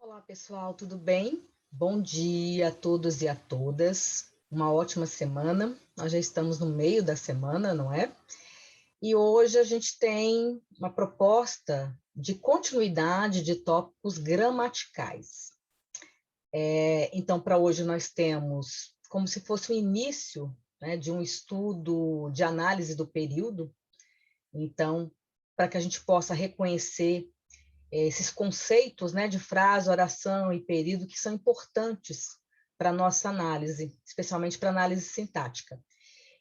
Olá, pessoal, tudo bem? Bom dia a todos e a todas. Uma ótima semana. Nós já estamos no meio da semana, não é? E hoje a gente tem uma proposta de continuidade de tópicos gramaticais. Então, para hoje nós temos como se fosse o início, né, de um estudo de análise do período. Então, para que a gente possa reconhecer esses conceitos, né, de frase, oração e período que são importantes para a nossa análise, especialmente para a análise sintática.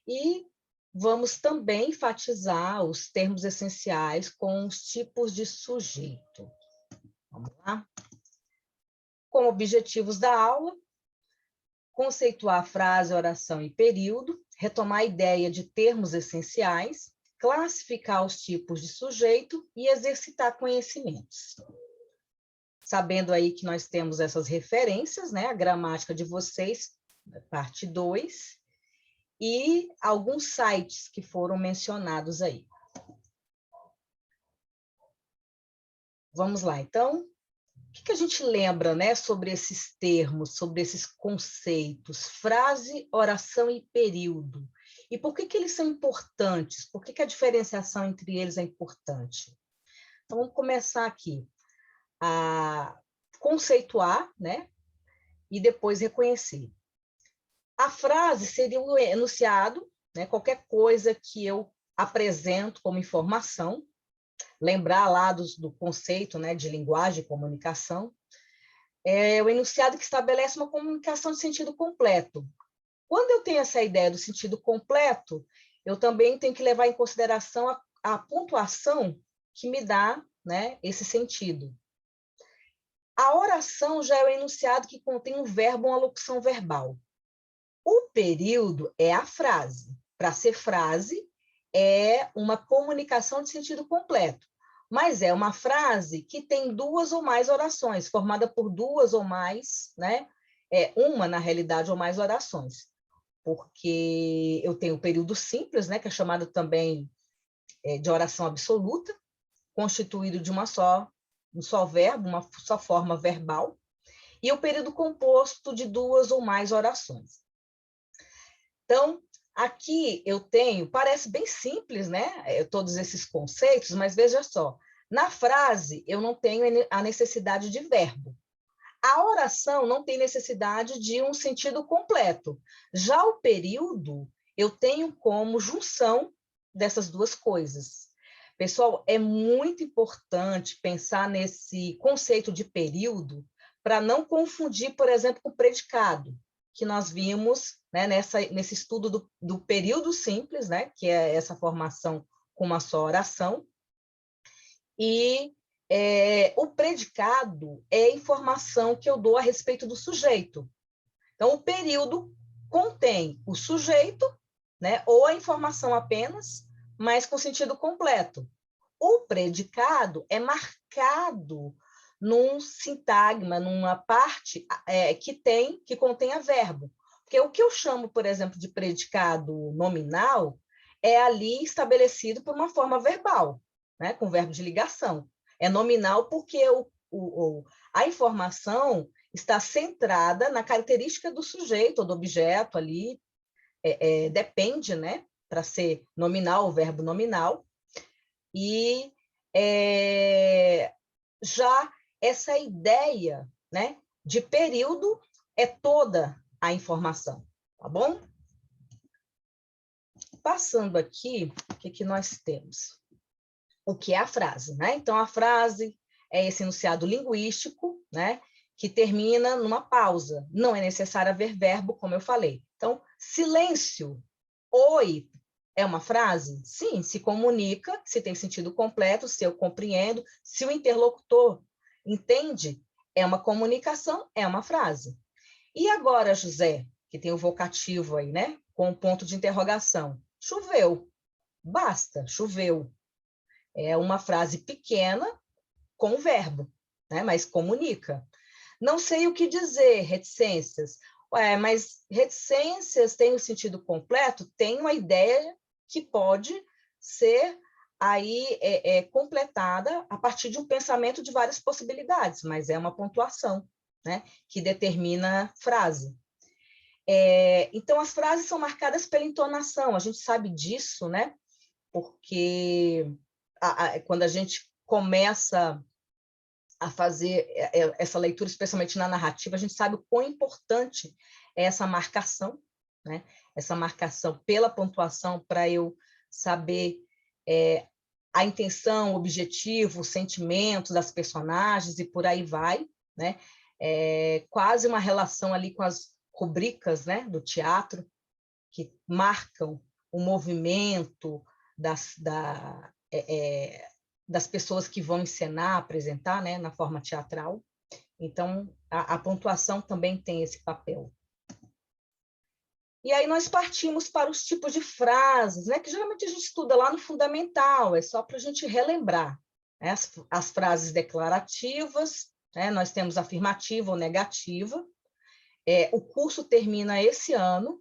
E vamos também enfatizar os termos essenciais com os tipos de sujeito. Vamos lá? Como objetivos da aula, conceituar a frase, oração e período, retomar a ideia de termos essenciais, classificar os tipos de sujeito e exercitar conhecimentos. Sabendo aí que nós temos essas referências, né? A gramática de vocês, parte 2, e alguns sites que foram mencionados aí. Vamos lá, então. O que a gente lembra, né, sobre esses termos, sobre esses conceitos, frase, oração e período? E por que eles são importantes? Por que a diferenciação entre eles é importante? Então, vamos começar aqui a conceituar, né, e depois reconhecer. A frase seria o enunciado, né, qualquer coisa que eu apresento como informação, lembrar lá do conceito, né, de linguagem e comunicação, é o enunciado que estabelece uma comunicação de sentido completo. Quando eu tenho essa ideia do sentido completo, eu também tenho que levar em consideração a pontuação que me dá, né, esse sentido. A oração já é o enunciado que contém um verbo ou uma locução verbal. O período é a frase. Para ser frase, é uma comunicação de sentido completo. Mas é uma frase que tem duas ou mais orações, formada por duas ou mais, né? Uma, na realidade, ou mais orações. Porque eu tenho o período simples, né? Que é chamado também de oração absoluta, constituído de um só verbo, uma só forma verbal, e o período composto de duas ou mais orações. Então, aqui eu tenho, parece bem simples, né? Todos esses conceitos, mas veja só, na frase eu não tenho a necessidade de verbo. A oração não tem necessidade de um sentido completo. Já o período, eu tenho como junção dessas duas coisas. Pessoal, é muito importante pensar nesse conceito de período para não confundir, por exemplo, com predicado, que nós vimos, né, nesse estudo do período simples, né, que é essa formação com uma só oração, e o predicado é a informação que eu dou a respeito do sujeito. Então, o período contém o sujeito, né, ou a informação apenas, mas com sentido completo. O predicado é marcado num sintagma, numa parte que contenha verbo. Porque o que eu chamo, por exemplo, de predicado nominal é ali estabelecido por uma forma verbal, né, com verbo de ligação. É nominal porque a informação está centrada na característica do sujeito ou do objeto ali, depende, né, para ser nominal, o verbo nominal, e já essa ideia, né, de período é toda a informação, tá bom? Passando aqui, o que nós temos? O que é a frase, né? Então, a frase é esse enunciado linguístico, né, que termina numa pausa. Não é necessário haver verbo, como eu falei. Então, silêncio, oi, é uma frase? Sim, se comunica, se tem sentido completo, se eu compreendo, se o interlocutor entende, é uma comunicação, é uma frase. E agora, José, que tem o vocativo aí, né, com o ponto de interrogação. Choveu. Basta, choveu. É uma frase pequena com verbo, né, mas comunica. Não sei o que dizer, reticências. Mas reticências tem o sentido completo? Tem uma ideia que pode ser aí é completada a partir de um pensamento de várias possibilidades, mas é uma pontuação, né, que determina a frase. Então, as frases são marcadas pela entonação, a gente sabe disso, né, porque quando a gente começa a fazer essa leitura, especialmente na narrativa, a gente sabe o quão importante é essa marcação, né? Essa marcação pela pontuação, para eu saber a intenção, o objetivo, os sentimentos das personagens e por aí vai, né? Quase uma relação ali com as rubricas, né, do teatro, que marcam o movimento das pessoas que vão encenar, apresentar, né, na forma teatral. Então, a pontuação também tem esse papel. E aí nós partimos para os tipos de frases, né, que geralmente a gente estuda lá no fundamental, é só para a gente relembrar, né, as frases declarativas, né, nós temos afirmativa ou negativa, o curso termina esse ano,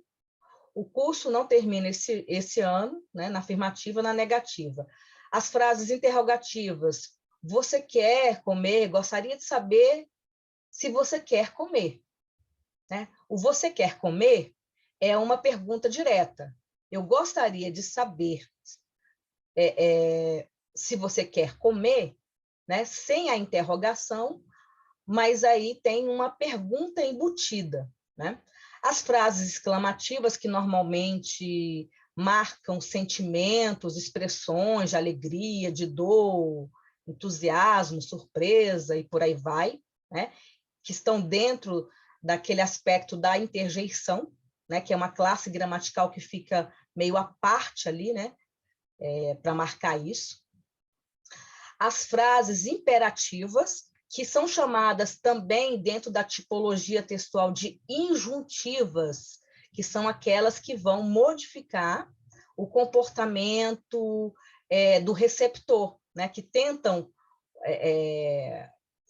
o curso não termina esse ano, né, na afirmativa, na negativa. As frases interrogativas, você quer comer? Gostaria de saber se você quer comer. Né? O você quer comer é uma pergunta direta. Eu gostaria de saber se você quer comer, né, sem a interrogação, mas aí tem uma pergunta embutida, né? As frases exclamativas, que normalmente marcam sentimentos, expressões de alegria, de dor, entusiasmo, surpresa e por aí vai, né? Que estão dentro daquele aspecto da interjeição, né? Que é uma classe gramatical que fica meio à parte ali, né? Para marcar isso. As frases imperativas, que são chamadas também dentro da tipologia textual de injuntivas, que são aquelas que vão modificar o comportamento do receptor, né, que tentam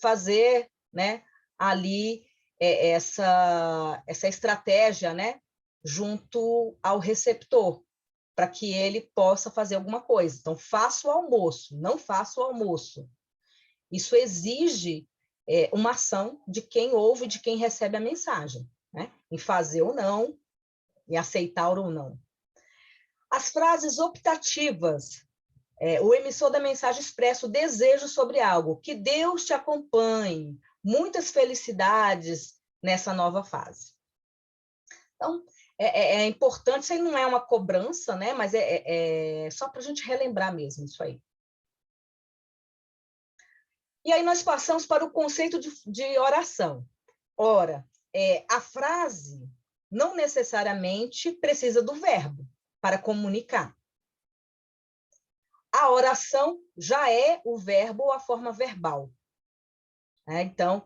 fazer, né, ali essa estratégia, né, junto ao receptor, para que ele possa fazer alguma coisa. Então, faça o almoço, não faça o almoço. Isso exige uma ação de quem ouve e de quem recebe a mensagem, né? Em fazer ou não, em aceitar ou não. As frases optativas. O emissor da mensagem expressa o desejo sobre algo. Que Deus te acompanhe. Muitas felicidades nessa nova fase. Então, é importante, isso aí não é uma cobrança, né? Mas é só para a gente relembrar mesmo isso aí. E aí nós passamos para o conceito de oração. Ora, a frase não necessariamente precisa do verbo para comunicar. A oração já é o verbo ou a forma verbal. Então,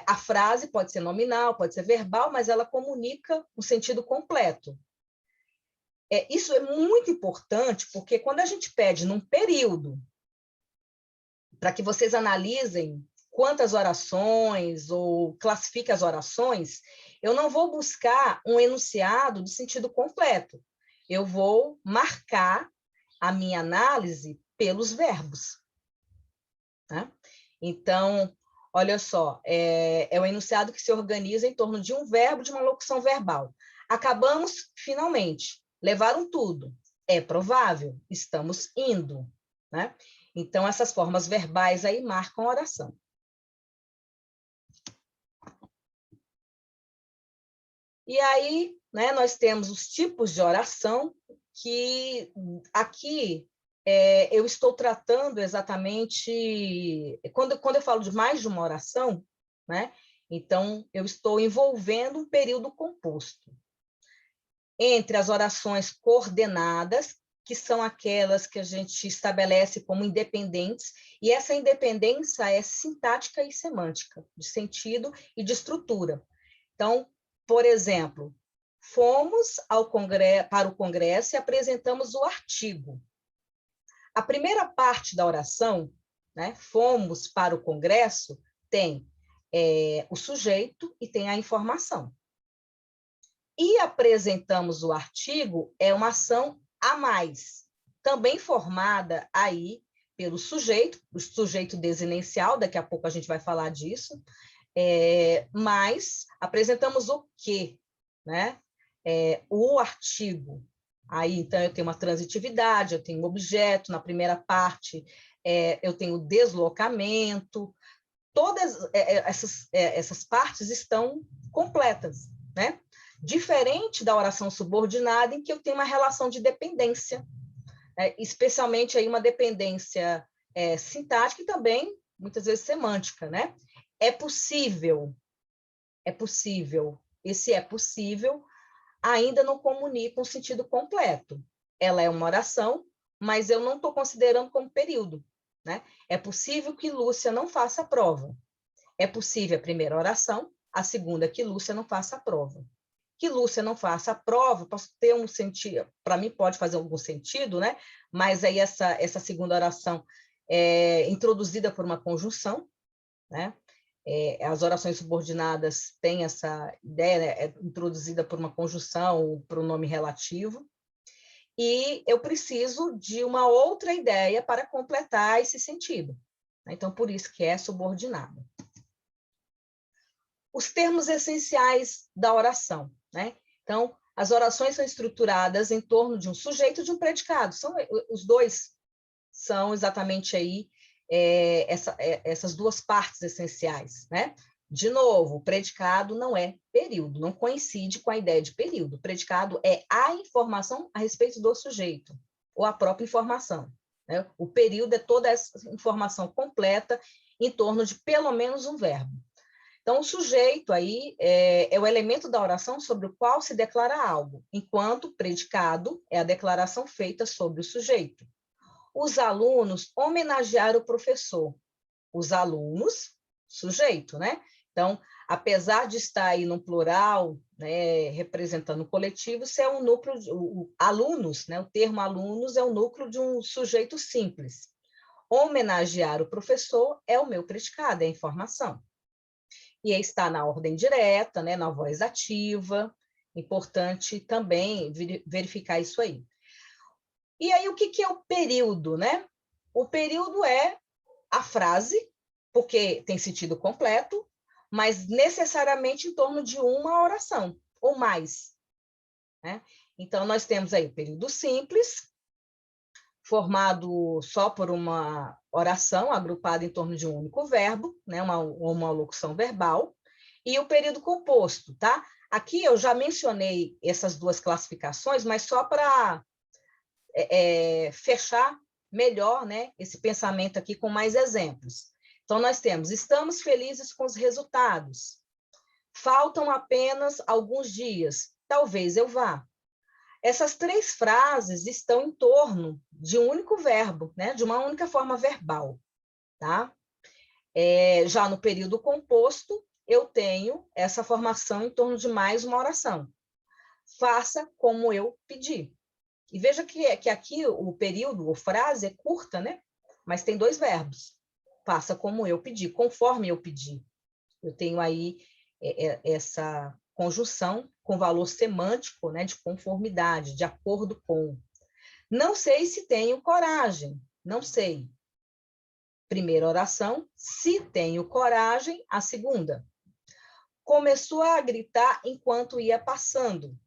a frase pode ser nominal, pode ser verbal, mas ela comunica o sentido completo. Isso é muito importante, porque quando a gente pede num período para que vocês analisem quantas orações ou classifiquem as orações, eu não vou buscar um enunciado de sentido completo. Eu vou marcar a minha análise pelos verbos. Né? Então, olha só, é um enunciado que se organiza em torno de um verbo, de uma locução verbal. Acabamos, finalmente. Levaram tudo. É provável. Estamos indo. Né? Então, essas formas verbais aí marcam a oração. E aí, né, nós temos os tipos de oração, que aqui eu estou tratando exatamente... Quando eu falo de mais de uma oração, né, então eu estou envolvendo um período composto. Entre as orações coordenadas, que são aquelas que a gente estabelece como independentes, e essa independência é sintática e semântica, de sentido e de estrutura. Então, por exemplo, fomos para o Congresso e apresentamos o artigo. A primeira parte da oração, né, fomos para o Congresso, tem o sujeito e tem a informação. E apresentamos o artigo é uma ação a mais. também formada aí pelo sujeito, o sujeito desinencial, daqui a pouco a gente vai falar disso, mas apresentamos o quê? Né? O artigo. Aí, então, eu tenho uma transitividade, eu tenho um objeto, na primeira parte eu tenho deslocamento, todas essas partes estão completas, né? Diferente da oração subordinada, em que eu tenho uma relação de dependência, especialmente aí uma dependência sintática e também, muitas vezes, semântica, né? É possível, esse é possível ainda não comunica um sentido completo. Ela é uma oração, mas eu não estou considerando como período, né? É possível que Lúcia não faça a prova. É possível a primeira oração, a segunda que Lúcia não faça a prova. Que Lúcia não faça a prova, posso ter um sentido, para mim pode fazer algum sentido, né? Mas aí essa segunda oração é introduzida por uma conjunção, né? As orações subordinadas têm essa ideia, né? É introduzida por uma conjunção, um pronome relativo, e eu preciso de uma outra ideia para completar esse sentido. Então, por isso que é subordinada. Os termos essenciais da oração, né? Então, as orações são estruturadas em torno de um sujeito e de um predicado. Os dois são exatamente aí essas duas partes essenciais, né? De novo, o predicado não é período, não coincide com a ideia de período. O predicado é a informação a respeito do sujeito, ou a própria informação, né? O período é toda essa informação completa em torno de pelo menos um verbo. Então, o sujeito aí é o elemento da oração sobre o qual se declara algo, enquanto o predicado é a declaração feita sobre o sujeito. Os alunos homenagearam o professor. Os alunos, sujeito, né? Então, apesar de estar aí no plural, né, representando o coletivo, isso é um núcleo, alunos, né? O termo alunos é o núcleo de um sujeito simples. Homenagear o professor é o meu predicado, é a informação. E aí está na ordem direta, né, na voz ativa, importante também verificar isso aí. E aí, o que é o período, né? O período é a frase, porque tem sentido completo, mas necessariamente em torno de uma oração, ou mais, né? Então, nós temos aí o período simples, formado só por uma oração, agrupada em torno de um único verbo, né? Uma locução verbal, e o período composto, tá? Aqui eu já mencionei essas duas classificações, mas só para fechar melhor, né, esse pensamento aqui com mais exemplos. Então, nós temos, estamos felizes com os resultados. Faltam apenas alguns dias. Talvez eu vá. Essas três frases estão em torno de um único verbo, né, de uma única forma verbal. Tá? Já no período composto, eu tenho essa formação em torno de mais uma oração. Faça como eu pedi. E veja que aqui o período, ou frase, é curta, né? Mas tem dois verbos. Faça como eu pedi, conforme eu pedi. Eu tenho aí essa conjunção com valor semântico, né? De conformidade, de acordo com. Não sei se tenho coragem. Não sei. Primeira oração, se tenho coragem, a segunda. Começou a gritar enquanto ia passando.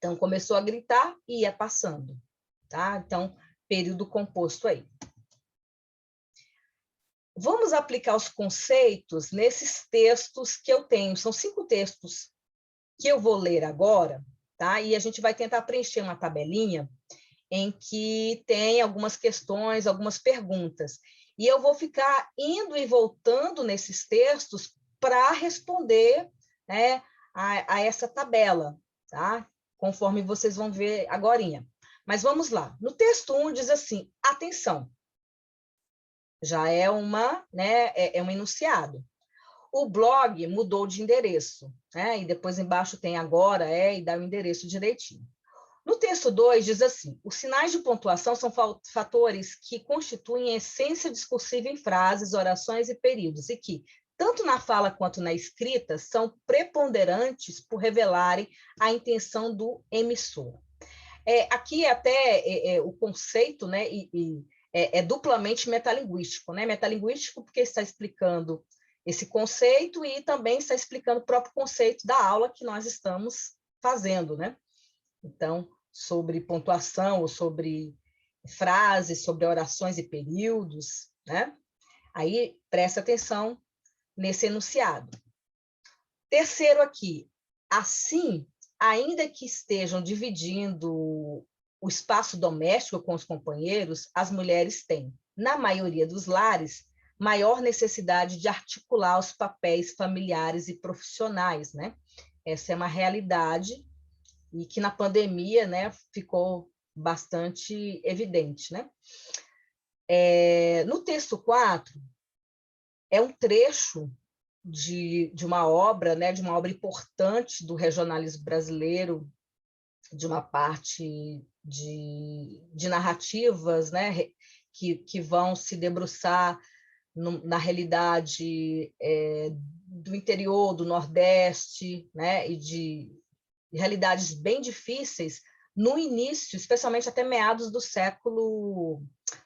Então, começou a gritar e ia passando, tá? Então, período composto aí. Vamos aplicar os conceitos nesses textos que eu tenho. São 5 textos que eu vou ler agora, tá? E a gente vai tentar preencher uma tabelinha em que tem algumas questões, algumas perguntas. E eu vou ficar indo e voltando nesses textos para responder, né, a essa tabela, tá? Conforme vocês vão ver agorinha. Mas vamos lá. No texto 1 diz assim, atenção. Já é né, um enunciado. O blog mudou de endereço, né? E depois embaixo tem agora, e dá o endereço direitinho. No texto 2 diz assim, os sinais de pontuação são fatores que constituem a essência discursiva em frases, orações e períodos, e que, tanto na fala quanto na escrita, são preponderantes por revelarem a intenção do emissor. Aqui até o conceito, né, é duplamente metalinguístico, né? Metalinguístico porque está explicando esse conceito e também está explicando o próprio conceito da aula que nós estamos fazendo, né? Então, sobre pontuação, ou sobre frases, sobre orações e períodos, né? Aí, presta atenção nesse enunciado. Terceiro aqui, assim, ainda que estejam dividindo o espaço doméstico com os companheiros, as mulheres têm, na maioria dos lares, maior necessidade de articular os papéis familiares e profissionais, né? Essa é uma realidade e que na pandemia, né, ficou bastante evidente, né? No texto 4, é um trecho de uma obra, né, de uma obra importante do regionalismo brasileiro, de uma parte de narrativas, né, que vão se debruçar na realidade do interior, do Nordeste, né, e de realidades bem difíceis no início, especialmente até meados do século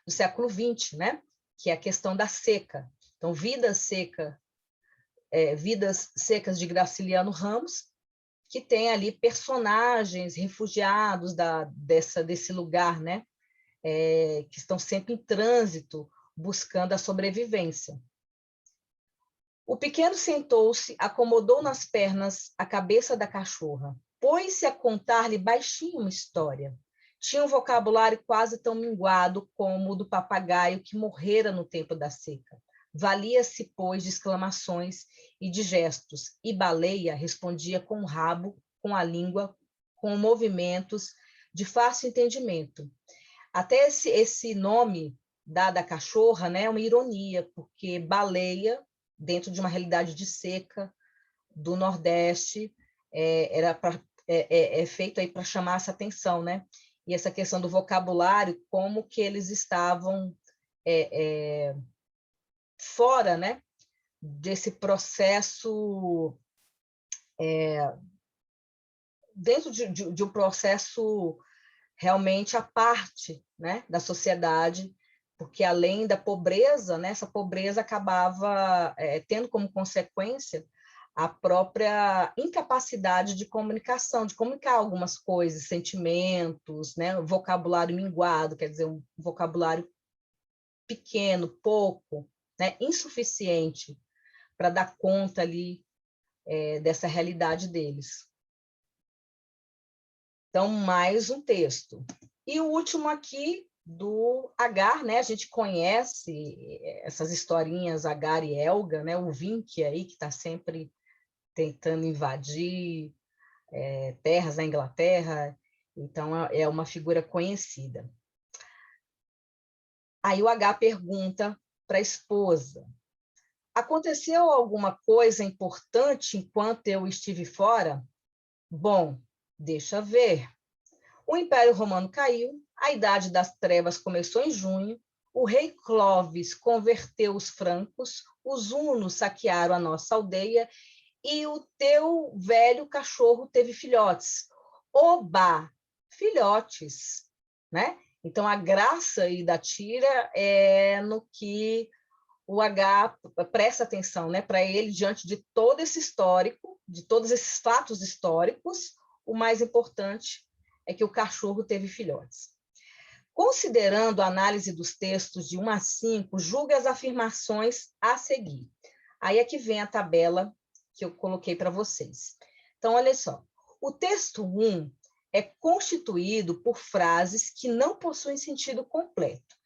XX, né, que é a questão da seca. Então, Vidas Secas de Graciliano Ramos, que tem ali personagens refugiados desse lugar, né? Que estão sempre em trânsito, buscando a sobrevivência. O pequeno sentou-se, acomodou nas pernas a cabeça da cachorra, pôs-se a contar-lhe baixinho uma história. Tinha um vocabulário quase tão minguado como o do papagaio que morrera no tempo da seca. Valia-se, pois, de exclamações e de gestos, e Baleia respondia com o rabo, com a língua, com movimentos de fácil entendimento. Até esse nome dado à cachorra, né, é uma ironia, porque baleia, dentro de uma realidade de seca do Nordeste, é feito aí para chamar essa atenção, né? E essa questão do vocabulário, como que eles estavam fora, né, desse processo, dentro de um processo realmente à parte, né, da sociedade, porque além da pobreza, né, essa pobreza acabava tendo como consequência a própria incapacidade de comunicação, de comunicar algumas coisas, sentimentos, né, vocabulário minguado, quer dizer, um vocabulário pequeno, pouco, né, insuficiente para dar conta ali dessa realidade deles. Então, mais um texto. E o último aqui, do Agar, né? A gente conhece essas historinhas, Agar e Helga, né? O Vinck aí, que está sempre tentando invadir terras na Inglaterra. Então, é uma figura conhecida. Aí o Agar pergunta para a esposa: aconteceu alguma coisa importante enquanto eu estive fora? Bom, deixa ver. O Império Romano caiu, a Idade das Trevas começou em junho, o rei Clovis converteu os francos, os hunos saquearam a nossa aldeia e o teu velho cachorro teve filhotes. Oba! Filhotes, né? Então, a graça aí da tira é no que o H presta atenção, né? Para ele, diante de todo esse histórico, de todos esses fatos históricos, o mais importante é que o cachorro teve filhotes. Considerando a análise dos textos de 1 a 5, julgue as afirmações a seguir. Aí é que vem a tabela que eu coloquei para vocês. Então, olha só. O texto 1 é constituído por frases que não possuem sentido completo.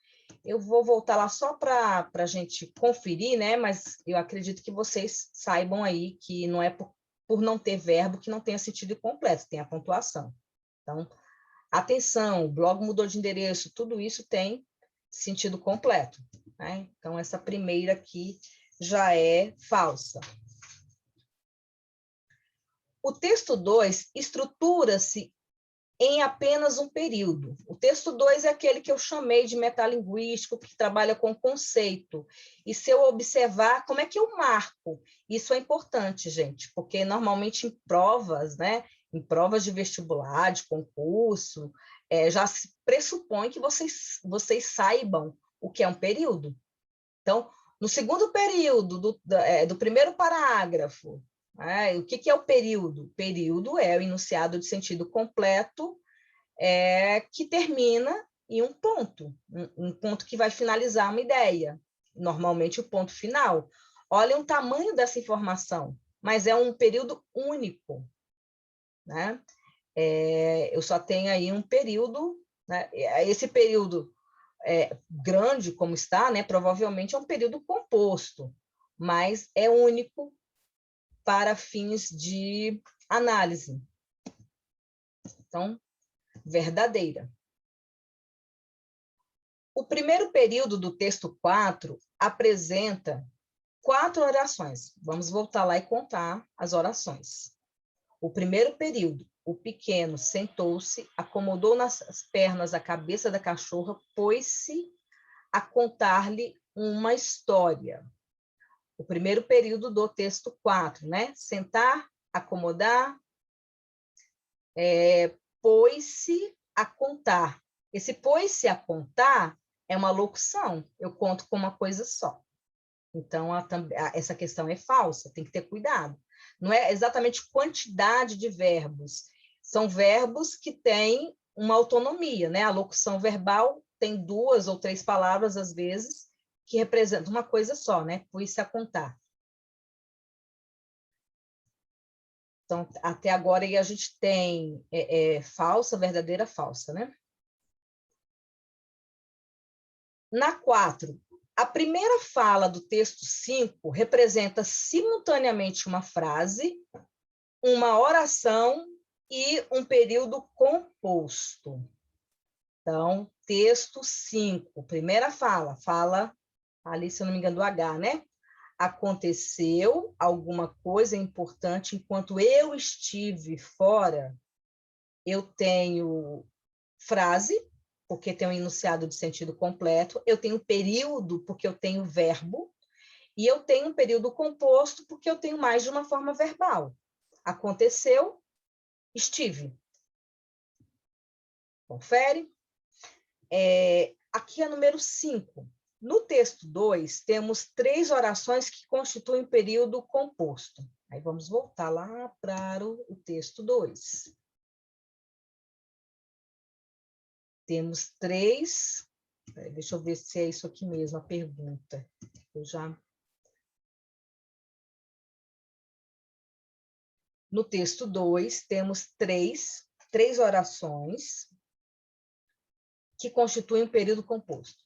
Eu vou voltar lá só para a gente conferir, né? Mas eu acredito que vocês saibam aí que não é por não ter verbo que não tenha sentido completo, tem a pontuação. Então, atenção, o blog mudou de endereço, tudo isso tem sentido completo, né? Então, essa primeira aqui já é falsa. O texto 2 estrutura-se em apenas um período. O texto 2 é aquele que eu chamei de metalinguístico, que trabalha com conceito. E se eu observar, como é que eu marco? Isso é importante, gente, porque normalmente em provas, né, em provas de vestibular, de concurso, já se pressupõe que vocês saibam o que é um período. Então, no segundo período do primeiro parágrafo, o que é o período? Período é o enunciado de sentido completo que termina em um ponto que vai finalizar uma ideia, normalmente o ponto final. Olha o tamanho dessa informação, mas é um período único, né? Eu só tenho aí um período, né? Esse período grande como está, né? Provavelmente é um período composto, mas é único para fins de análise. Então, verdadeira. O primeiro período do texto 4 apresenta 4 orações. Vamos voltar lá e contar as orações. O primeiro período, o pequeno sentou-se, acomodou nas pernas a cabeça da cachorra, pôs-se a contar-lhe uma história. O primeiro período do texto 4, né? Sentar, acomodar, pôs-se a contar. Esse pôs-se a contar é uma locução, eu conto com uma coisa só. Então, essa questão é falsa, tem que ter cuidado. Não é exatamente quantidade de verbos, são verbos que têm uma autonomia, né? A locução verbal tem 2 ou 3 palavras, às vezes, que representam uma coisa só, né? Pôs-se a contar. Então, até agora aí a gente tem falsa, verdadeira, falsa, né? Na 4, a primeira fala do texto 5 representa simultaneamente uma frase, uma oração e um período composto. Então, texto 5, primeira fala ali, se eu não me engano, do H, né? Aconteceu alguma coisa importante enquanto eu estive fora. Eu tenho frase, porque tem um enunciado de sentido completo, eu tenho período, porque eu tenho verbo, e eu tenho um período composto, porque eu tenho mais de uma forma verbal. Aconteceu, estive. Confere. Aqui é número 5. No texto 2, temos 3 orações que constituem período composto. Aí vamos voltar lá para o texto 2. Temos 3. Deixa eu ver se é isso aqui mesmo, a pergunta. No texto 2, temos três orações que constituem um período composto.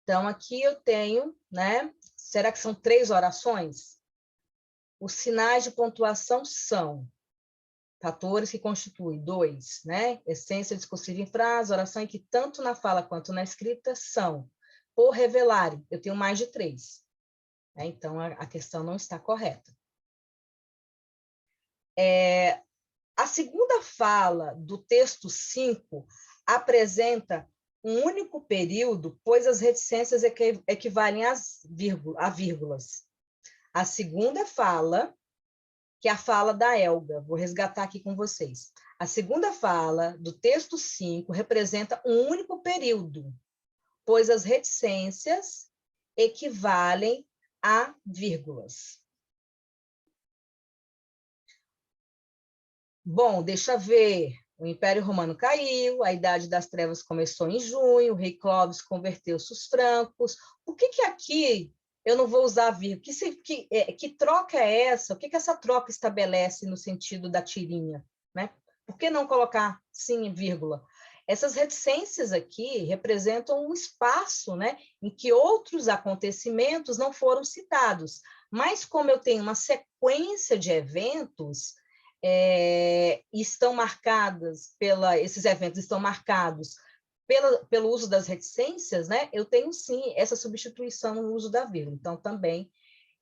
Então, aqui eu tenho, né? Será que são 3 orações? Os sinais de pontuação são fatores que constituem 2, né? Essência discursiva em frase, oração em que tanto na fala quanto na escrita são por revelarem. Eu tenho mais de 3. Né? Então, a questão não está correta. A segunda fala do texto 5 apresenta um único período, pois as reticências equivalem a vírgulas. A segunda fala, que é a fala da Elga, vou resgatar aqui com vocês. A segunda fala do texto 5 representa um único período, pois as reticências equivalem a vírgulas. Bom, deixa ver. O Império Romano caiu, a Idade das Trevas começou em junho, o rei Clovis converteu-se os francos. Por que aqui eu não vou usar vírgula? Que troca é essa? O que essa troca estabelece no sentido da tirinha? Né? Por que não colocar sim vírgula? Essas reticências aqui representam um espaço, né, em que outros acontecimentos não foram citados. Mas como eu tenho uma sequência de eventos, esses eventos estão marcados pelo uso das reticências, né? Eu tenho sim essa substituição no uso da vírgula, então também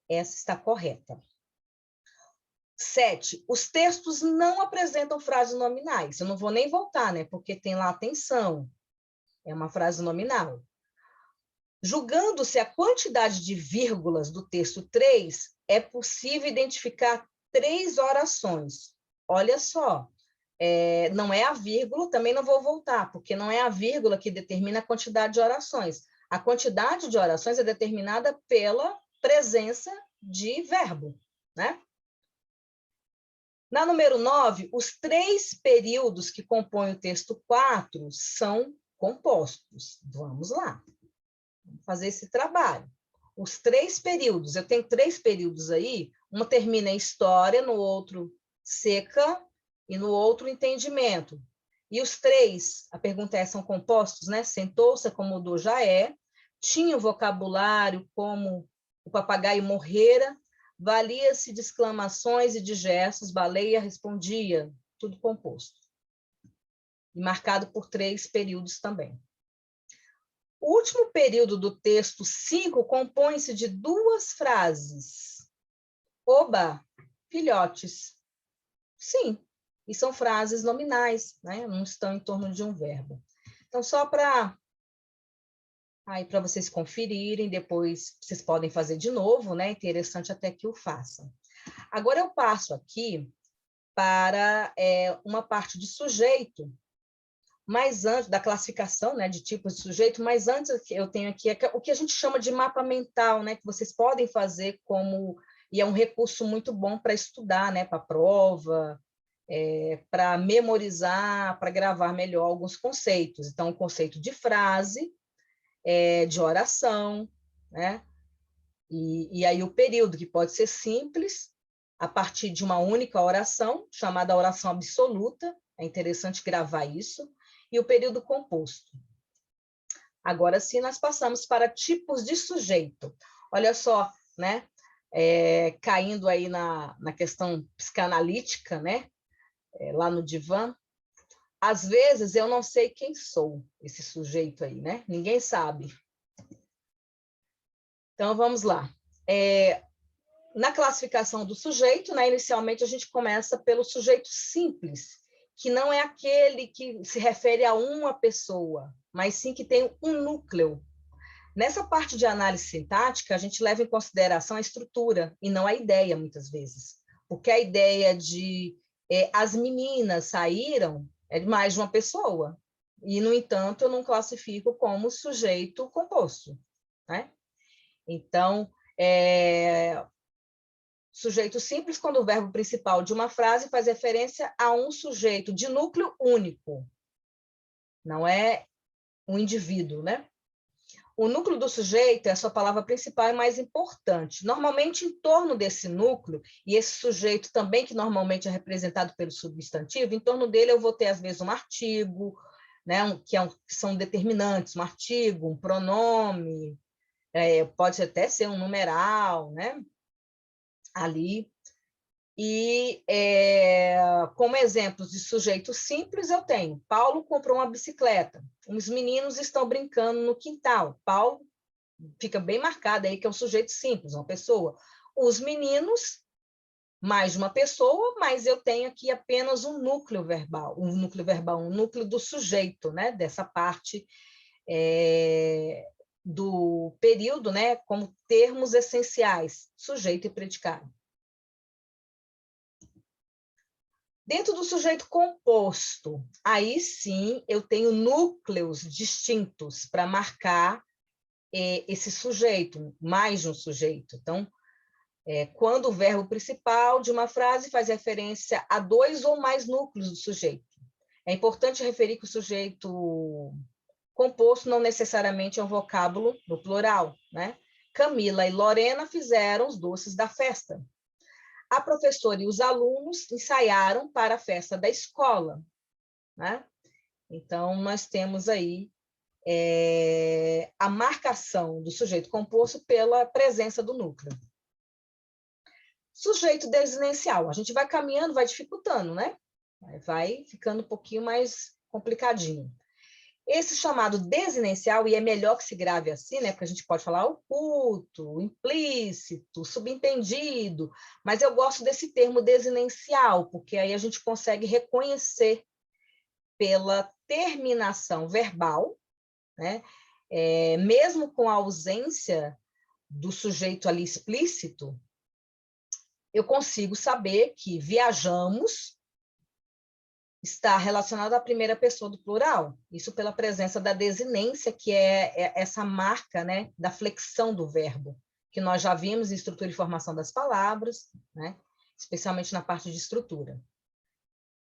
essa está correta. 7. Os textos não apresentam frases nominais. Eu não vou nem voltar, né? Porque tem lá atenção. É uma frase nominal. Julgando-se a quantidade de vírgulas do texto 3, é possível identificar 3 orações. Olha só, não é a vírgula, também não vou voltar, porque não é a vírgula que determina a quantidade de orações. A quantidade de orações é determinada pela presença de verbo, né? Na número 9, os 3 períodos que compõem o texto 4 são compostos. Vamos lá. Vamos fazer esse trabalho. Os 3 períodos, eu tenho 3 períodos aí, uma termina em história, no outro seca e no outro entendimento. E os 3, a pergunta é, são compostos, né? Sentou-se, acomodou, já é. Tinha o vocabulário como o papagaio morrera, valia-se de exclamações e de gestos, baleia respondia, tudo composto. E marcado por 3 períodos também. O último período do texto 5 compõe-se de 2 frases. Oba, filhotes. Sim, e são frases nominais, né? Não estão em torno de um verbo. Então, só para vocês conferirem, depois vocês podem fazer de novo, né? Interessante até que o façam. Agora eu passo aqui para uma parte de sujeito, mas antes da classificação, né, de tipos de sujeito, mas antes eu tenho aqui o que a gente chama de mapa mental, né, que vocês podem fazer e é um recurso muito bom para estudar, né, para prova, para memorizar, para gravar melhor alguns conceitos. Então, o conceito de frase, de oração, né, e aí o período, que pode ser simples, a partir de uma única oração, chamada oração absoluta, é interessante gravar isso, e o período composto. Agora sim, nós passamos para tipos de sujeito. Olha só, né? Caindo aí na questão psicanalítica, né? Lá no divã. Às vezes eu não sei quem sou, esse sujeito aí, né? Ninguém sabe. Então, vamos lá. Na classificação do sujeito, né, inicialmente a gente começa pelo sujeito simples, que não é aquele que se refere a uma pessoa, mas sim que tem um núcleo. Nessa parte de análise sintática, a gente leva em consideração a estrutura e não a ideia, muitas vezes. Porque a ideia de as meninas saíram é de mais de uma pessoa. E, no entanto, eu não classifico como sujeito composto, né? Então, sujeito simples quando o verbo principal de uma frase faz referência a um sujeito de núcleo único. Não é um indivíduo, né? O núcleo do sujeito é a sua palavra principal e mais importante. Normalmente, em torno desse núcleo, e esse sujeito também, que normalmente é representado pelo substantivo, em torno dele eu vou ter, às vezes, um artigo, né, que são determinantes, um artigo, um pronome, pode até ser um numeral, né, ali. E, como exemplos de sujeito simples, eu tenho: Paulo comprou uma bicicleta. Os meninos estão brincando no quintal. Paulo fica bem marcado aí que é um sujeito simples, uma pessoa. Os meninos, mais de uma pessoa, mas eu tenho aqui apenas um núcleo verbal, um núcleo do sujeito, né? Dessa parte do período, né? Como termos essenciais, sujeito e predicado. Dentro do sujeito composto, aí sim eu tenho núcleos distintos para marcar esse sujeito, mais de um sujeito. Então, quando o verbo principal de uma frase faz referência a 2 ou mais núcleos do sujeito. É importante referir que o sujeito composto não necessariamente é um vocábulo no plural, né? Camila e Lorena fizeram os doces da festa. A professora e os alunos ensaiaram para a festa da escola, né? Então, nós temos aí a marcação do sujeito composto pela presença do núcleo. Sujeito desinencial. A gente vai caminhando, vai dificultando, né? Vai ficando um pouquinho mais complicadinho. Esse chamado desinencial, e é melhor que se grave assim, né? Porque a gente pode falar oculto, implícito, subentendido, mas eu gosto desse termo desinencial, porque aí a gente consegue reconhecer pela terminação verbal, né? mesmo com a ausência do sujeito ali explícito, eu consigo saber que viajamos está relacionado à primeira pessoa do plural. Isso pela presença da desinência, que é essa marca, né, da flexão do verbo, que nós já vimos em estrutura e formação das palavras, né, especialmente na parte de estrutura.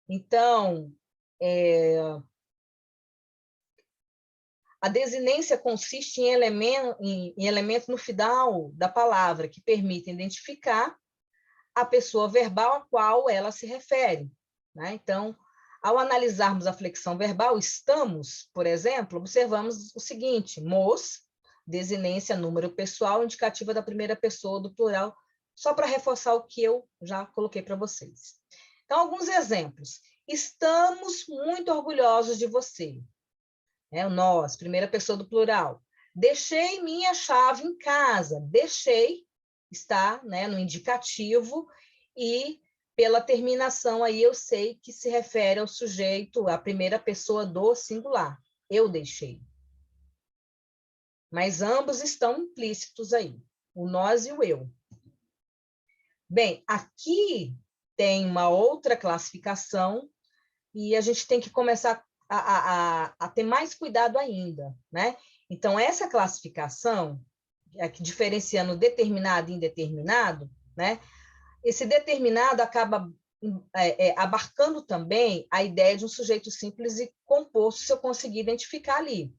Então, a desinência consiste em elementos no final da palavra que permitem identificar a pessoa verbal a qual ela se refere, né? Então, ao analisarmos a flexão verbal, estamos, por exemplo, observamos o seguinte: mos, desinência, número pessoal, indicativa da primeira pessoa do plural, só para reforçar o que eu já coloquei para vocês. Então, alguns exemplos. Estamos muito orgulhosos de você. Nós, primeira pessoa do plural. Deixei minha chave em casa. Deixei está, né, no indicativo e pela terminação aí eu sei que se refere ao sujeito, à primeira pessoa do singular. Eu deixei. Mas ambos estão implícitos aí, o nós e o eu. Bem, aqui tem uma outra classificação e a gente tem que começar a ter mais cuidado ainda, né? Então, essa classificação, aqui diferenciando determinado e indeterminado, né? Esse determinado acaba abarcando também a ideia de um sujeito simples e composto, se eu conseguir identificar ali.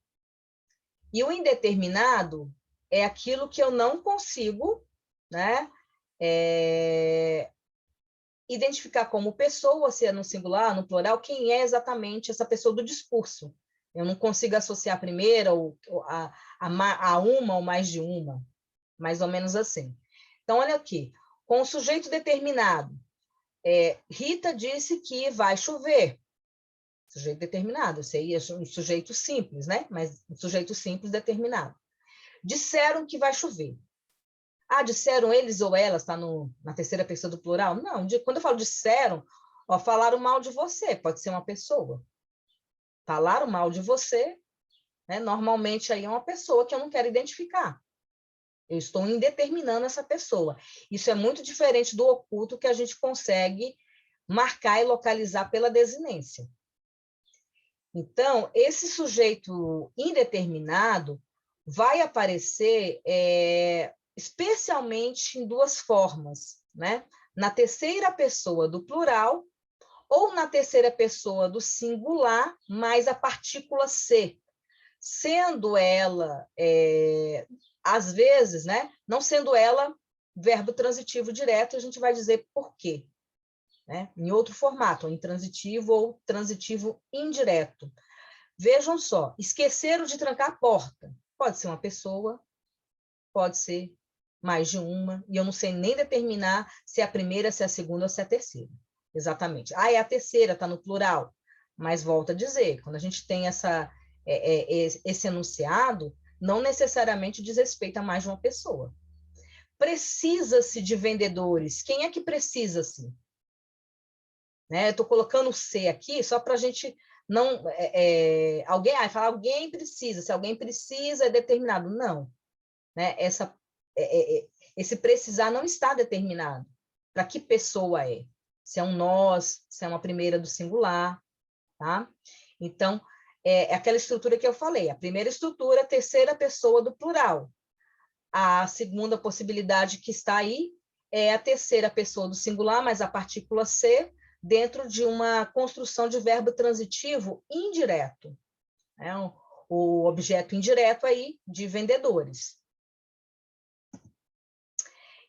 E o indeterminado é aquilo que eu não consigo, né, identificar como pessoa, se é no singular, no plural, quem é exatamente essa pessoa do discurso. Eu não consigo associar a primeira ou a uma ou mais de uma, mais ou menos assim. Então, olha aqui, com o sujeito determinado, Rita disse que vai chover. Sujeito determinado, seria um sujeito simples, né? Mas um sujeito simples determinado. Disseram que vai chover. Ah, disseram eles ou elas, está na terceira pessoa do plural? Não, quando eu falo disseram, falaram mal de você, pode ser uma pessoa. Falaram mal de você, né? Normalmente aí é uma pessoa que eu não quero identificar. Eu estou indeterminando essa pessoa. Isso é muito diferente do oculto que a gente consegue marcar e localizar pela desinência. Então, esse sujeito indeterminado vai aparecer especialmente em duas formas, né? Na terceira pessoa do plural ou na terceira pessoa do singular, mais a partícula ser, sendo ela, às vezes, né? Não sendo ela verbo transitivo direto, a gente vai dizer por quê. Né? Em outro formato, intransitivo ou transitivo indireto. Vejam só, esqueceram de trancar a porta. Pode ser uma pessoa, pode ser mais de uma, e eu não sei nem determinar se é a primeira, se é a segunda ou se é a terceira. Exatamente. Ah, é a terceira, está no plural. Mas volto a dizer, quando a gente tem esse enunciado, não necessariamente diz respeito a mais de uma pessoa. Precisa-se de vendedores. Quem é que precisa-se? Né? Eu estou colocando o C aqui só para a gente não... alguém precisa. Se alguém precisa, é determinado. Não. Né? Esse precisar não está determinado. Para que pessoa é? Se é um nós, se é uma primeira do singular. Tá? Então, é aquela estrutura que eu falei. A primeira estrutura, a terceira pessoa do plural. A segunda possibilidade que está aí é a terceira pessoa do singular, mas a partícula ser, dentro de uma construção de verbo transitivo indireto. Né? O objeto indireto aí de vendedores.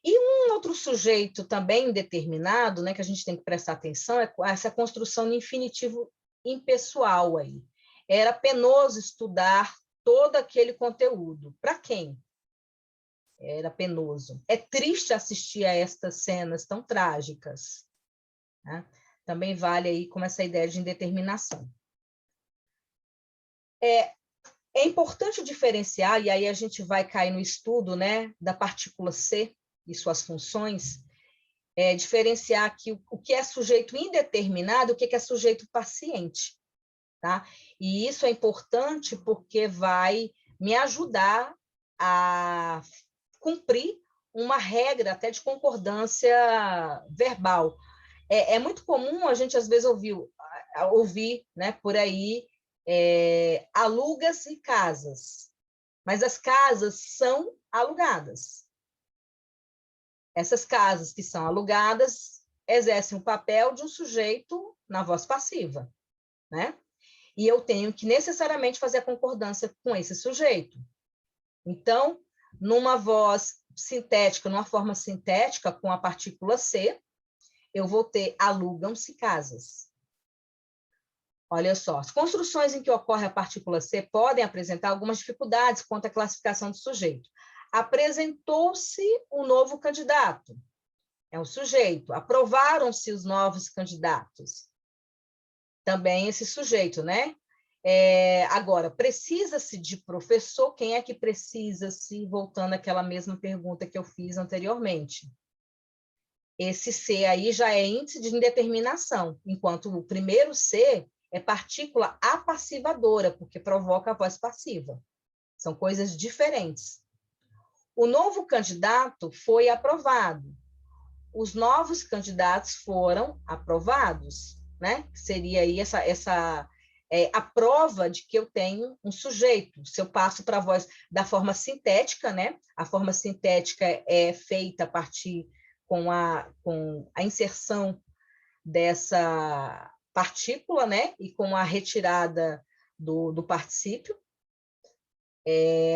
E um outro sujeito também indeterminado, né, que a gente tem que prestar atenção, é essa construção de infinitivo impessoal aí. Era penoso estudar todo aquele conteúdo. Para quem? Era penoso. É triste assistir a estas cenas tão trágicas. Né? Também vale aí como essa ideia de indeterminação. É importante diferenciar, e aí a gente vai cair no estudo, né, da partícula C e suas funções, diferenciar aqui o que é sujeito indeterminado e o que é sujeito paciente. Tá? E isso é importante porque vai me ajudar a cumprir uma regra até de concordância verbal. É muito comum a gente, às vezes, ouvir, né, por aí, aluga-se casas, mas as casas são alugadas. Essas casas que são alugadas exercem o papel de um sujeito na voz passiva, né? E eu tenho que necessariamente fazer a concordância com esse sujeito. Então, numa voz sintética, numa forma sintética, com a partícula C, eu vou ter alugam-se casas. Olha só, as construções em que ocorre a partícula C podem apresentar algumas dificuldades quanto à classificação do sujeito. Apresentou-se o novo candidato, é um sujeito. Aprovaram-se os novos candidatos, também esse sujeito, né? Agora, precisa-se de professor, quem é que precisa-se, voltando àquela mesma pergunta que eu fiz anteriormente. Esse C aí já é índice de indeterminação, enquanto o primeiro C é partícula apassivadora, porque provoca a voz passiva. São coisas diferentes. O novo candidato foi aprovado. Os novos candidatos foram aprovados, né? Seria aí a prova de que eu tenho um sujeito. Se eu passo para a voz da forma sintética, né? A forma sintética é feita a partir com a inserção dessa partícula, né? E com a retirada do particípio.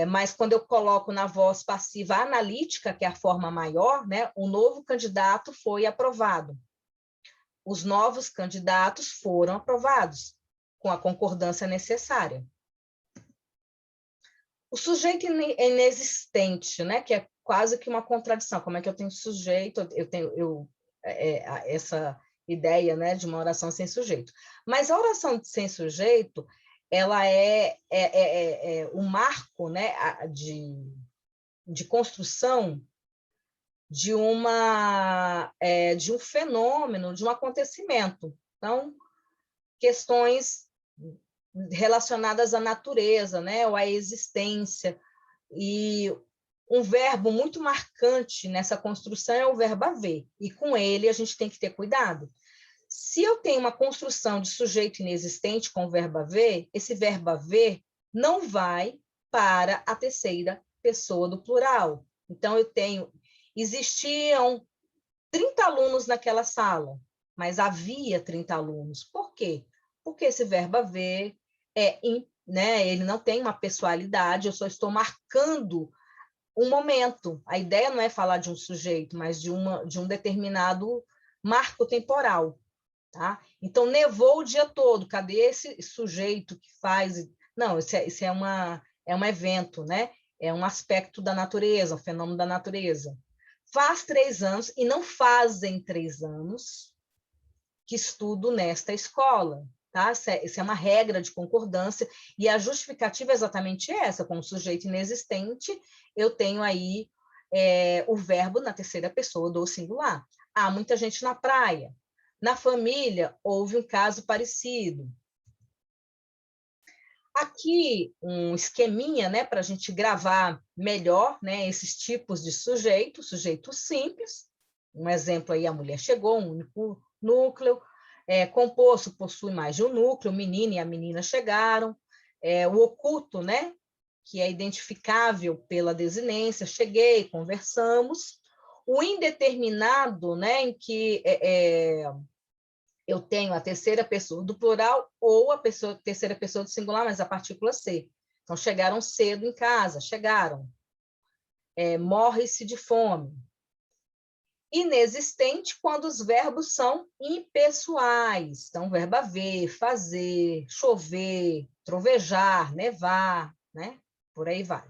Mas quando eu coloco na voz passiva analítica, que é a forma maior, né? O novo candidato foi aprovado. Os novos candidatos foram aprovados, com a concordância necessária. O sujeito inexistente, né? Que é quase que uma contradição. Como é que eu tenho sujeito? Eu tenho essa ideia, né, de uma oração sem sujeito. Mas a oração sem sujeito, ela é o marco, né, de construção de um fenômeno, de um acontecimento. Então, questões relacionadas à natureza, né, ou à existência. E um verbo muito marcante nessa construção é o verbo haver, e com ele a gente tem que ter cuidado. Se eu tenho uma construção de sujeito inexistente com o verbo haver, esse verbo haver não vai para a terceira pessoa do plural. Então, existiam 30 alunos naquela sala, mas havia 30 alunos. Por quê? Porque esse verbo haver né, ele não tem uma pessoalidade, eu só estou marcando um momento. A ideia não é falar de um sujeito, mas de um determinado marco temporal. Tá? Então, nevou o dia todo, cadê esse sujeito que faz? Não, isso é um evento, né? É um aspecto da natureza, um fenômeno da natureza. Faz 3 anos, e não fazem 3 anos, que estudo nesta escola. Tá? Isso é uma regra de concordância, e a justificativa é exatamente essa: como sujeito inexistente, eu tenho aí o verbo na terceira pessoa do singular. Há muita gente na praia. Na família, houve um caso parecido. Aqui, um esqueminha, né, para a gente gravar melhor, né, esses tipos de sujeito simples. Um exemplo aí, a mulher chegou, um único núcleo. Composto possui mais de um núcleo, o menino e a menina chegaram. O oculto, né, que é identificável pela desinência, cheguei, conversamos. O indeterminado, né, em que eu tenho a terceira pessoa do plural ou a terceira pessoa do singular, mas a partícula C. Então, chegaram cedo em casa, chegaram. Morre-se de fome. Inexistente quando os verbos são impessoais. Então, verbo haver, fazer, chover, trovejar, nevar, né? Por aí vai.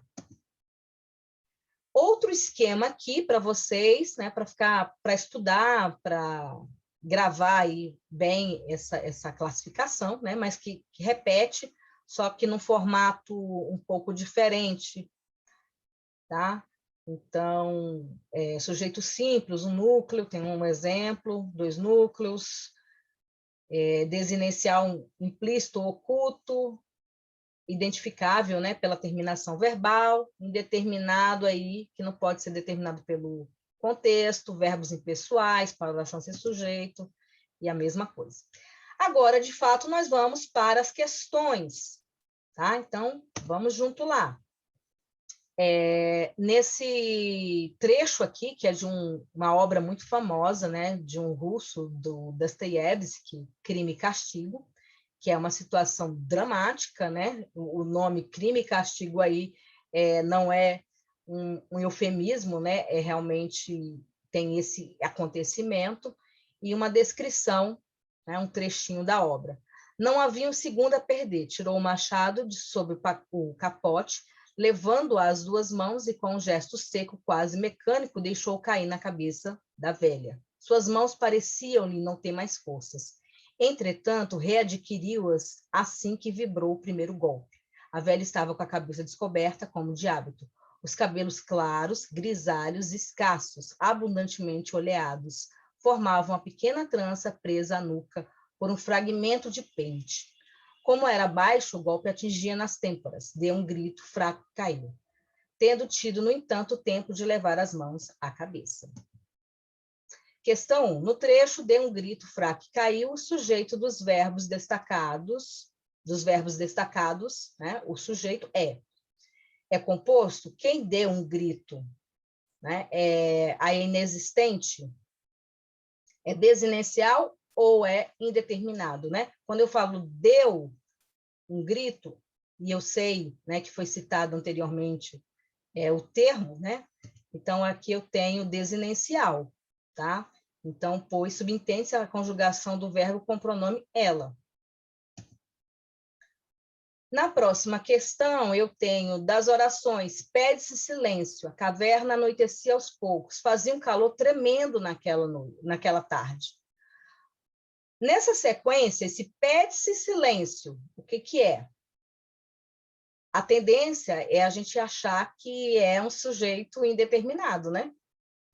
Outro esquema aqui para vocês, né, para estudar, para gravar aí bem essa classificação, né, mas que repete, só que num formato um pouco diferente, tá? Então, sujeito simples, um núcleo, tem um exemplo, 2 núcleos, desinicial implícito, oculto, identificável, né, pela terminação verbal, indeterminado aí, que não pode ser determinado pelo contexto, verbos impessoais, para oração sem sujeito, e a mesma coisa. Agora, de fato, nós vamos para as questões, tá? Então, vamos junto lá. Nesse trecho aqui, que é de uma obra muito famosa, né, de um russo, do Dostoiévski, Crime e Castigo, que é uma situação dramática, né? O nome Crime e Castigo aí não é um eufemismo, né? Realmente tem esse acontecimento e uma descrição, né? Um trechinho da obra. Não havia um segundo a perder, tirou o machado de sobre o capote, levando-a às duas mãos e com um gesto seco, quase mecânico, deixou cair na cabeça da velha. Suas mãos pareciam-lhe não ter mais forças. Entretanto, readquiriu-as assim que vibrou o primeiro golpe. A velha estava com a cabeça descoberta, como de hábito. Os cabelos claros, grisalhos, escassos, abundantemente oleados, formavam uma pequena trança presa à nuca por um fragmento de pente. Como era baixo, o golpe atingia nas têmporas. Deu um grito fraco e caiu, tendo tido, no entanto, tempo de levar as mãos à cabeça. Questão 1. No trecho, deu um grito fraco e caiu, o sujeito dos verbos destacados, né? O sujeito é composto, quem deu um grito, né? A inexistente, é desinencial ou é indeterminado, né? Quando eu falo deu um grito, e eu sei, né, que foi citado anteriormente o termo, né? Então, aqui eu tenho desinencial, tá? Então, pois subentende-se a conjugação do verbo com o pronome ela. Na próxima questão, eu tenho das orações, pede-se silêncio, a caverna anoitecia aos poucos, fazia um calor tremendo naquela tarde. Nessa sequência, esse pede-se silêncio, o que é? A tendência é a gente achar que é um sujeito indeterminado, né?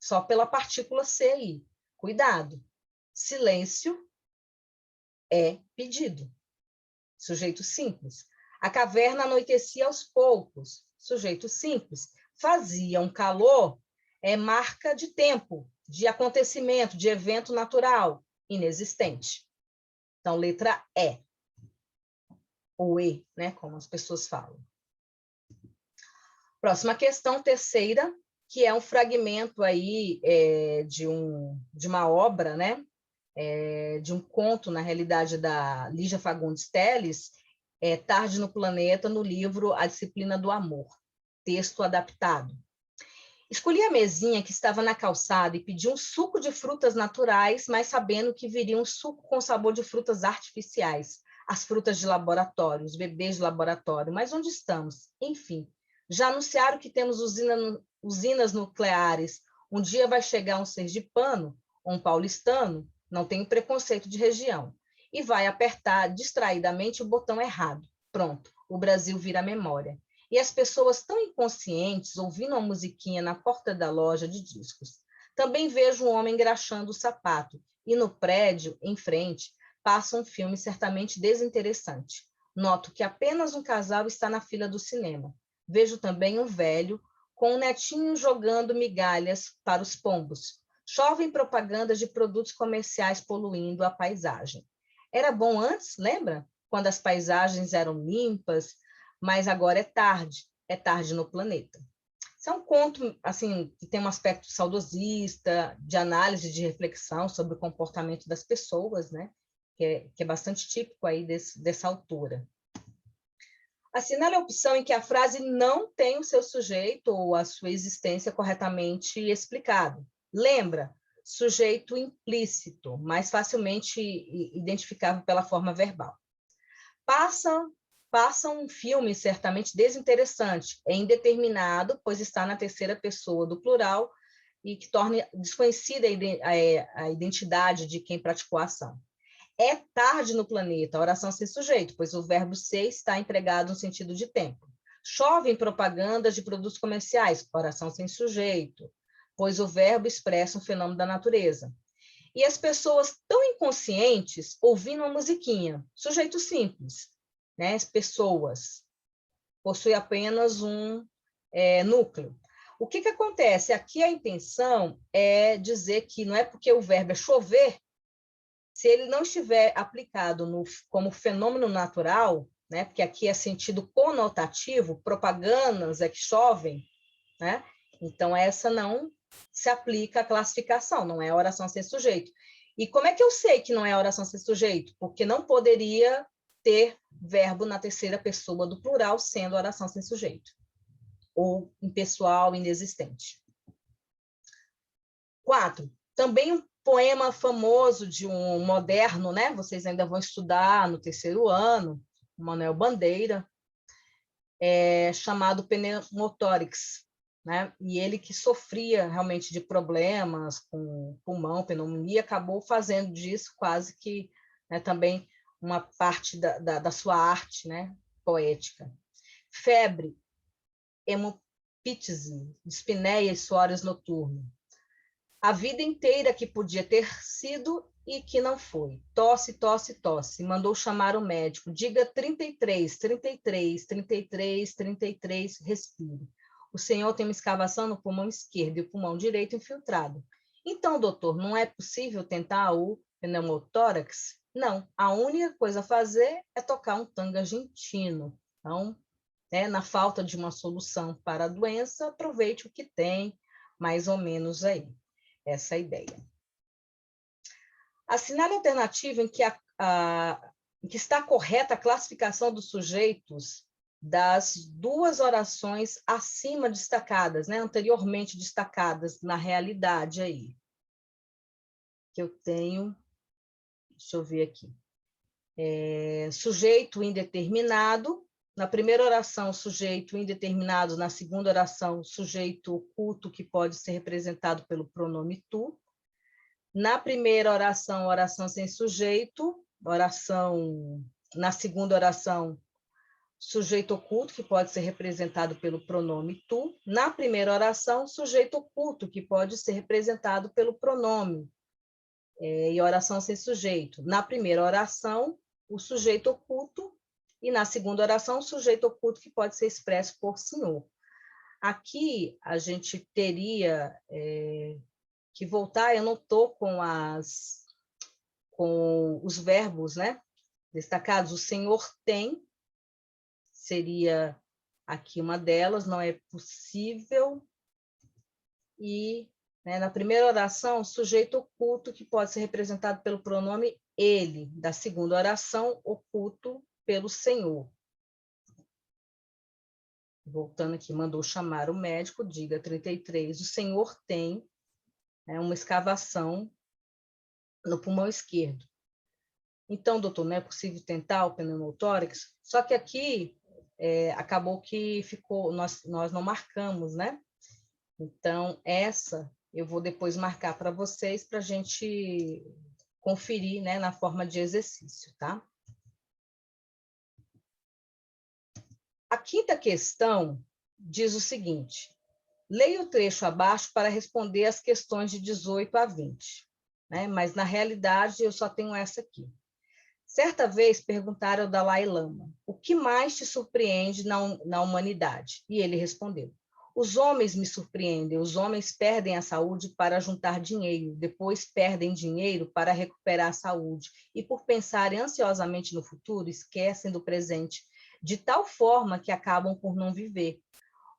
Só pela partícula C aí. Cuidado. Silêncio é pedido. Sujeito simples. A caverna anoitecia aos poucos. Sujeito simples. Fazia um calor, marca de tempo, de acontecimento, de evento natural, inexistente. Então, letra E. Ou E, né? Como as pessoas falam. Próxima questão, terceira, que é um fragmento aí de uma obra, né? De um conto, na realidade, da Lígia Fagundes Telles, Tarde no Planeta, no livro A Disciplina do Amor, texto adaptado. Escolhi a mesinha que estava na calçada e pedi um suco de frutas naturais, mas sabendo que viria um suco com sabor de frutas artificiais, as frutas de laboratório, os bebês de laboratório. Mas onde estamos? Enfim, já anunciaram que temos usinas nucleares. Um dia vai chegar um sergipano, um paulistano, não tenho preconceito de região, e vai apertar distraidamente o botão errado. Pronto, o Brasil vira memória. E as pessoas tão inconscientes ouvindo uma musiquinha na porta da loja de discos. Também vejo um homem engraxando o sapato, e no prédio, em frente, passa um filme certamente desinteressante. Noto que apenas um casal está na fila do cinema. Vejo também um velho com um netinho jogando migalhas para os pombos. Chovem propagandas de produtos comerciais poluindo a paisagem. Era bom antes, lembra? Quando as paisagens eram limpas, mas agora é tarde no planeta. Isso é um conto assim, que tem um aspecto saudosista, de análise, de reflexão sobre o comportamento das pessoas, né? Que é bastante típico aí dessa autora. Assinale a opção em que a frase não tem o seu sujeito ou a sua existência corretamente explicado. Lembra? Sujeito implícito, mais facilmente identificável pela forma verbal. Passa um filme certamente desinteressante, é indeterminado, pois está na terceira pessoa do plural e que torna desconhecida a identidade de quem praticou a ação. É tarde no planeta, oração sem sujeito, pois o verbo ser está empregado no sentido de tempo. Chove em propagandas de produtos comerciais, oração sem sujeito, pois o verbo expressa um fenômeno da natureza. E as pessoas tão inconscientes ouvindo uma musiquinha, sujeito simples, né? As pessoas, possui apenas um núcleo. O que acontece? Aqui a intenção é dizer que não é porque o verbo é chover, se ele não estiver aplicado como fenômeno natural, né? Porque aqui é sentido conotativo, propagandas é que chovem, né? Então, essa não se aplica à classificação, não é oração sem sujeito. E como é que eu sei que não é oração sem sujeito? Porque não poderia ter verbo na terceira pessoa do plural sendo oração sem sujeito, ou impessoal inexistente. 4. Também um poema famoso de um moderno, né? Vocês ainda vão estudar no terceiro ano, Manuel Bandeira, chamado Pneumotórax, né? E ele que sofria realmente de problemas com pulmão, pneumonia, acabou fazendo disso quase que, né, também uma parte da sua arte, né, poética. Febre, hemopítise, dispneia e suores noturno. A vida inteira que podia ter sido e que não foi. Tosse, tosse, tosse. Mandou chamar o médico. Diga 33, 33, 33, 33, respire. O senhor tem uma escavação no pulmão esquerdo e o pulmão direito infiltrado. Então, doutor, não é possível tentar o pneumotórax? Não. A única coisa a fazer é tocar um tango argentino. Então, na falta de uma solução para a doença, aproveite o que tem, mais ou menos aí. Essa é a ideia. Assinale a alternativa em que está correta a classificação dos sujeitos das duas orações acima destacadas, né, anteriormente destacadas na realidade aí. Que eu tenho, deixa eu ver aqui. Sujeito indeterminado. Na primeira oração, sujeito indeterminado. Na segunda oração, sujeito oculto, que pode ser representado pelo pronome tu. Na primeira oração, oração sem sujeito. Na segunda oração, sujeito oculto, que pode ser representado pelo pronome tu. Na primeira oração, sujeito oculto, que pode ser representado pelo pronome. E oração sem sujeito. Na primeira oração, o sujeito oculto, e na segunda oração, o sujeito oculto, que pode ser expresso por senhor. Aqui, a gente teria que voltar, eu não estou com os verbos, né, destacados. O senhor tem, seria aqui uma delas, não é possível. E, né, na primeira oração, sujeito oculto, que pode ser representado pelo pronome ele. Da segunda oração, oculto pelo senhor. Voltando aqui, mandou chamar o médico, diga 33. O senhor tem uma escavação no pulmão esquerdo. Então, doutor, não é possível tentar o pneumotórax? Só que aqui acabou que ficou, nós não marcamos, né? Então, essa eu vou depois marcar para vocês, para a gente conferir, né, na forma de exercício, tá? A quinta questão diz o seguinte: leia o trecho abaixo para responder as questões de 18 a 20, né? Mas, na realidade, eu só tenho essa aqui. Certa vez perguntaram ao Dalai Lama: o que mais te surpreende na humanidade? E ele respondeu: os homens me surpreendem, os homens perdem a saúde para juntar dinheiro, depois perdem dinheiro para recuperar a saúde, e por pensarem ansiosamente no futuro, esquecem do presente, de tal forma que acabam por não viver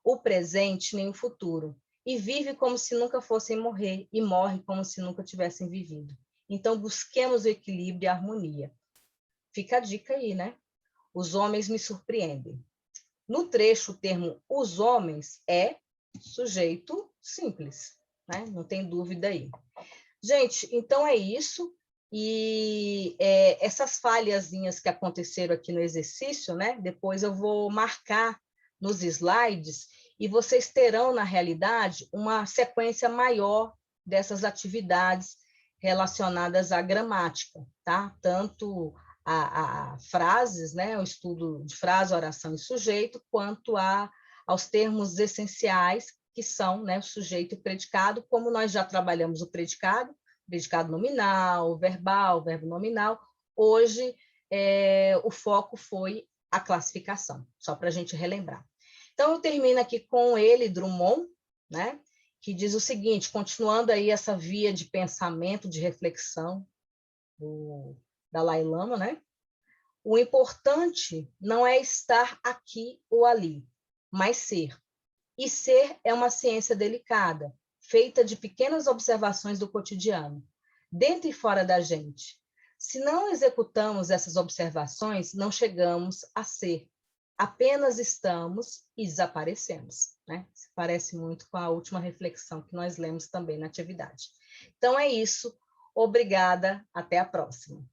o presente nem o futuro, e vivem como se nunca fossem morrer, e morrem como se nunca tivessem vivido. Então, busquemos o equilíbrio e a harmonia. Fica a dica aí, né? Os homens me surpreendem. No trecho, o termo os homens é sujeito simples, né? Não tem dúvida aí. Gente, então é isso. E essas falhazinhas que aconteceram aqui no exercício, né? Depois eu vou marcar nos slides e vocês terão, na realidade, uma sequência maior dessas atividades relacionadas à gramática, tá? Tanto a frases, né, o estudo de frase, oração e sujeito, quanto aos termos essenciais, que são, né, o sujeito e o predicado, como nós já trabalhamos o predicado nominal, verbal, verbo nominal, hoje o foco foi a classificação, só para a gente relembrar. Então, eu termino aqui com ele, Drummond, né, que diz o seguinte, continuando aí essa via de pensamento, de reflexão do Dalai Lama, né? O importante não é estar aqui ou ali, mas ser. E ser é uma ciência delicada, feita de pequenas observações do cotidiano, dentro e fora da gente. Se não executamos essas observações, não chegamos a ser. Apenas estamos e desaparecemos. Né? Se parece muito com a última reflexão que nós lemos também na atividade. Então é isso. Obrigada. Até a próxima.